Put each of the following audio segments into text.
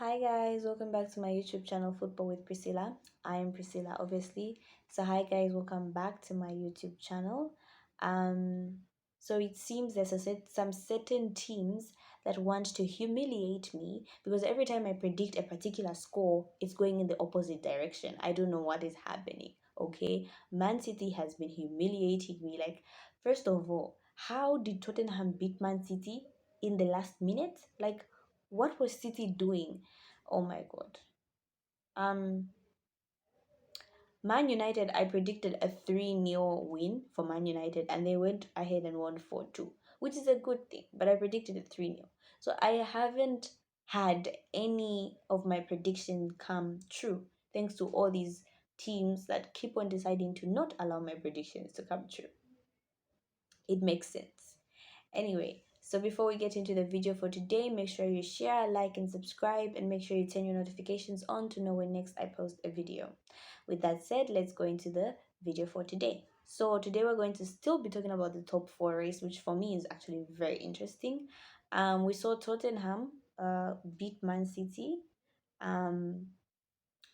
Hi guys, welcome back to my YouTube channel Football with Priscilla. I am Priscilla, obviously. So hi guys, welcome back to my YouTube channel. Um, so it seems there's some certain teams that want to humiliate me because every time I predict a particular score, it's going in the opposite direction. I don't know what is happening. Okay, Man City has been humiliating me. Like, first of all, how did Tottenham beat Man City in the last minute? Like, what was City doing? Oh my god. Um Man United, I predicted a 3-0 win for Man United and they went ahead and won 4-2, which is a good thing, but I predicted a 3-0. So I haven't had any of my predictions come true thanks to all these teams that keep on deciding to not allow my predictions to come true. It makes sense. Anyway, so before we get into the video for today, make sure you share, like, and subscribe, and make sure you turn your notifications on to know when next I post a video. With that said, let's go into the video for today. So today we're going to still be talking about the top four race, which for me is actually very interesting. We saw Tottenham beat Man City um,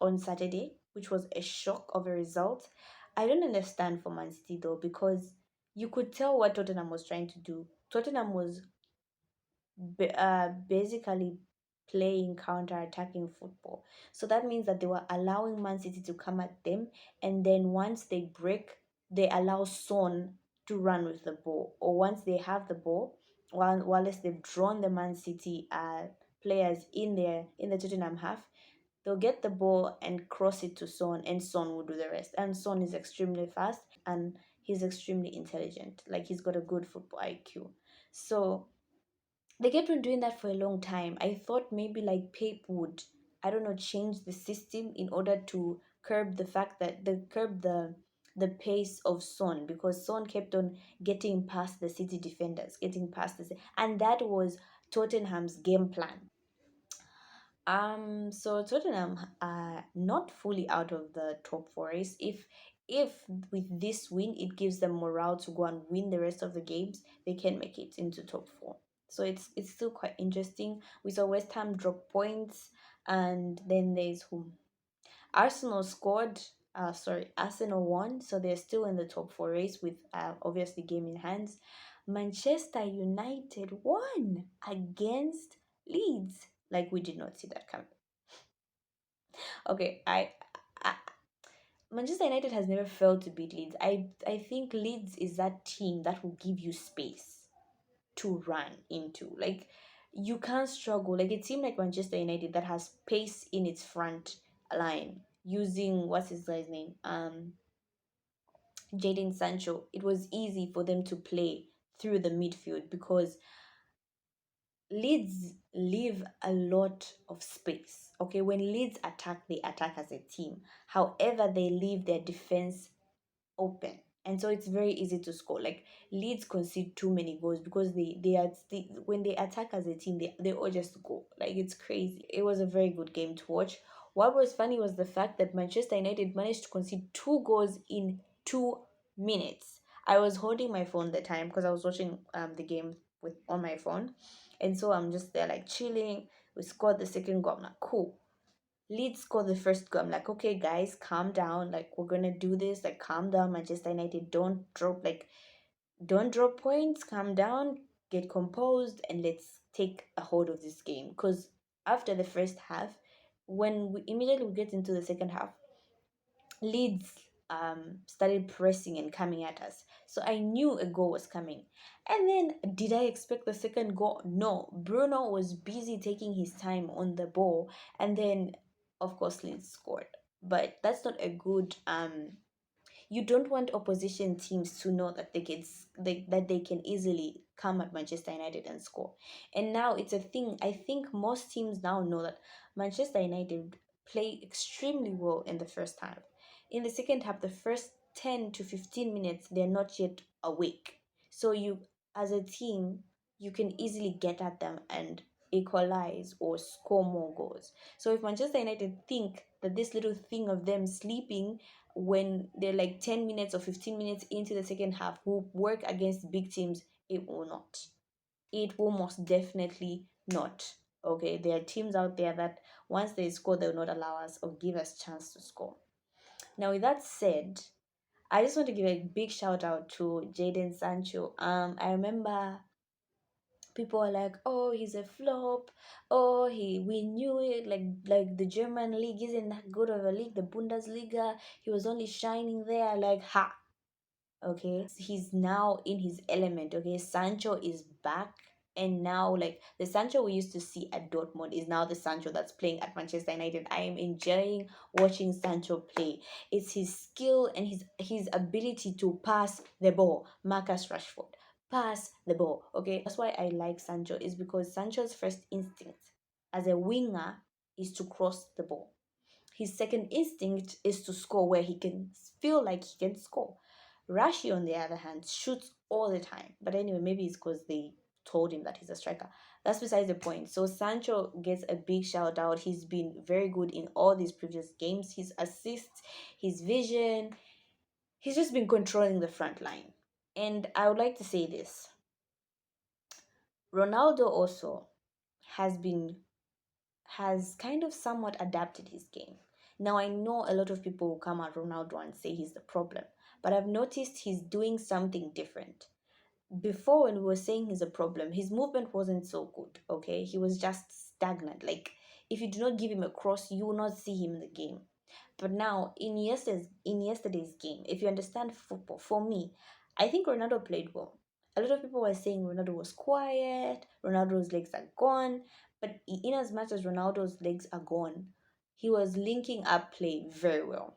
on Saturday, which was a shock of a result. I don't understand for Man City though, because you could tell what Tottenham was trying to do. Tottenham was basically playing counter-attacking football. So that means that they were allowing Man City to come at them, and then once they break, they allow Son to run with the ball. Or once they have the ball, while they've drawn the Man City players in the Tottenham half, they'll get the ball and cross it to Son, and Son will do the rest. And Son is extremely fast and he's extremely intelligent. Like, he's got a good football IQ. So they kept on doing that for a long time. I thought maybe like Pep would, I don't know, change the system in order to curb the fact that the curb the pace of Son, because Son kept on getting past the City defenders, getting past and that was Tottenham's game plan. So Tottenham are not fully out of the top four race. If with this win it gives them morale to go and win the rest of the games, they can make it into top four. So it's still quite interesting. We saw West Ham drop points, and then there's whom Arsenal scored. Arsenal won, so they're still in the top four race with obviously game in hands. Manchester United won against Leeds. Like, we did not see that coming. Okay, I Manchester United has never failed to beat Leeds. I think Leeds is that team that will give you space to run into. Like, you can't struggle. Like, it seemed like Manchester United that has pace in its front line using what's his guy's name? Jadon Sancho. It was easy for them to play through the midfield because Leeds leave a lot of space. Okay, when Leeds attack, they attack as a team. However, they leave their defense open, and so it's very easy to score. Like, Leeds concede too many goals because when they attack as a team, they all just go. Like, it's crazy. It was a very good game to watch. What was funny was the fact that Manchester United managed to concede 2 goals in 2 minutes. I was holding my phone the time because I was watching the game with on my phone, and so I'm just there like chilling. We scored the second goal. I'm like, cool. Leeds scored the first goal. I'm like, okay, guys, calm down. Like, we're gonna do this. Like, calm down, Manchester United. Don't drop points. Calm down, get composed, and let's take a hold of this game. Because after the first half, when we immediately get into the second half, Leeds started pressing and coming at us. So I knew a goal was coming. And then, did I expect the second goal? No. Bruno was busy taking his time on the ball, and then, of course, Leeds scored. But that's not a good you don't want opposition teams to know that that they can easily come at Manchester United and score. And now it's a thing. I think most teams now know that Manchester United play extremely well in the first half. In the second half, the first 10 to 15 minutes, they're not yet awake. So you, as a team, you can easily get at them and equalize or score more goals. So if Manchester United think that this little thing of them sleeping when they're like 10 minutes or 15 minutes into the second half will work against big teams, it will not. It will most definitely not. Okay, there are teams out there that once they score, they will not allow us or give us chance to score. Now, with that said, I just want to give a big shout out to Jaden Sancho. I remember people were like, "Oh, he's a flop. Oh, we knew it. Like the German league isn't that good of a league. The Bundesliga, he was only shining there. Like, ha, okay, he's now in his element. Okay, Sancho is back, and now like the Sancho we used to see at Dortmund is now the Sancho that's playing at Manchester United. I am enjoying watching Sancho play. It's his skill and his ability to pass the ball. Marcus Rashford, pass the ball. Okay, that's why I like Sancho, is because Sancho's first instinct as a winger is to cross the ball. His second instinct is to score where he can feel like he can score. Rashi, on the other hand, shoots all the time. But anyway, maybe it's because they told him that he's a striker. That's besides the point. So Sancho gets a big shout out. He's been very good in all these previous games. His assists, his vision, he's just been controlling the front line. And I would like to say this. Ronaldo also has been has kind of somewhat adapted his game. Now, I know a lot of people will come at Ronaldo and say he's the problem, but I've noticed he's doing something different. Before, when we were saying he's a problem, his movement wasn't so good, okay? He was just stagnant. Like, if you do not give him a cross, you will not see him in the game. But now, in yesterday's game, if you understand football, for me, I think Ronaldo played well. A lot of people were saying Ronaldo was quiet, Ronaldo's legs are gone. But in as much as Ronaldo's legs are gone, he was linking up play very well.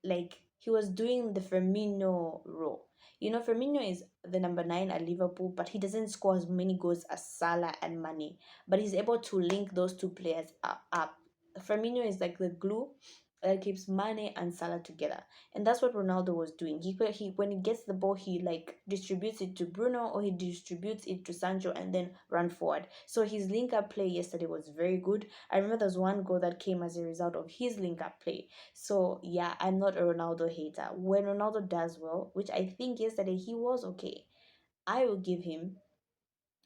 Like he was doing the Firmino role. You know, Firmino is the number 9 at Liverpool, but he doesn't score as many goals as Salah and Mane. But he's able to link those two players up. Firmino is like the glue that keeps Mane and Salah together, and that's what Ronaldo was doing. He when he gets the ball, he like distributes it to Bruno or he distributes it to Sancho and then run forward. So his link up play yesterday was very good. I remember there's one goal that came as a result of his link up play. So yeah, I'm not a Ronaldo hater. When Ronaldo does well, which I think yesterday he was okay, I will give him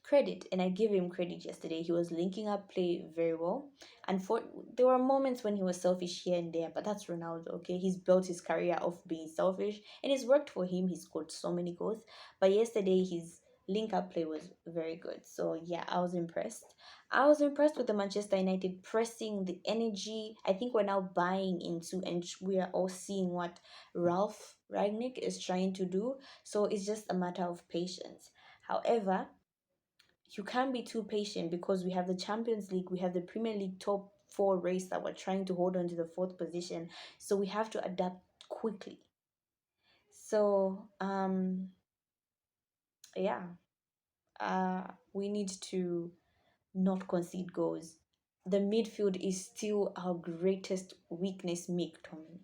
credit, and I give him credit yesterday. He was linking up play very well. And for there were moments when he was selfish here and there, but that's Ronaldo, okay? He's built his career off being selfish and it's worked for him. He scored so many goals. But yesterday his link up play was very good. So yeah, I was impressed. I was impressed with the Manchester United pressing, the energy. I think we're now buying into, and we are all seeing what Ralph Ragnick is trying to do. So it's just a matter of patience. However, you can't be too patient because we have the Champions League, we have the Premier League top four race that we're trying to hold on to the fourth position. So we have to adapt quickly. So yeah, we need to not concede goals. The midfield is still our greatest weakness. McTominay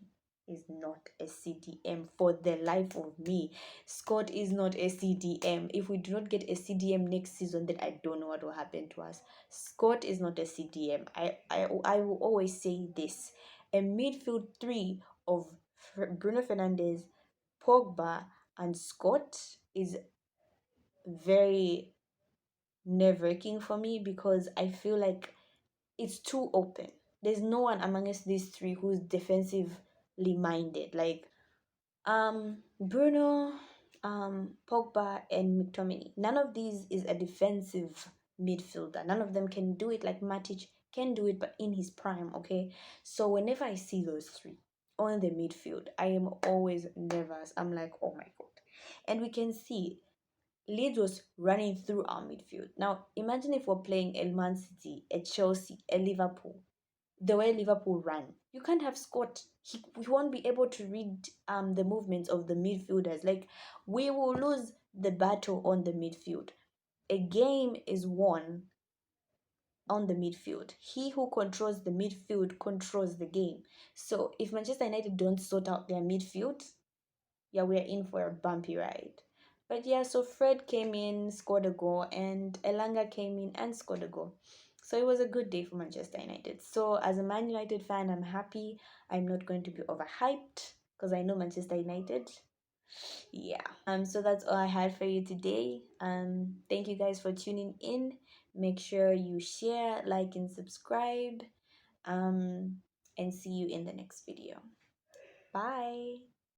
is not a CDM for the life of me. Scott is not a CDM. If we do not get a CDM next season, then I don't know what will happen to us. Scott is not a CDM. I will always say this. A midfield three of Bruno Fernandes, Pogba, and Scott is very nerve-wracking for me because I feel like it's too open. There's no one amongst these three who's defensively minded. Like Bruno, Pogba, and McTominay. None of these is a defensive midfielder. None of them can do it like Matic can do it, but in his prime. Okay, so whenever I see those three on the midfield, I am always nervous. I'm like, oh my god, and we can see Leeds was running through our midfield. Now, imagine if we're playing a Man City, a Chelsea, a Liverpool, the way Liverpool ran. You can't have Scott. He won't be able to read the movements of the midfielders. Like, we will lose the battle on the midfield. A game is won on the midfield. He who controls the midfield controls the game. So, if Manchester United don't sort out their midfield, yeah, we're in for a bumpy ride. But yeah, so Fred came in, scored a goal, and Elanga came in and scored a goal. So it was a good day for Manchester United. So as a Man United fan, I'm happy. I'm not going to be overhyped because I know Manchester United. Yeah. So that's all I had for you today. Thank you guys for tuning in. Make sure you share, like, and subscribe. And see you in the next video. Bye.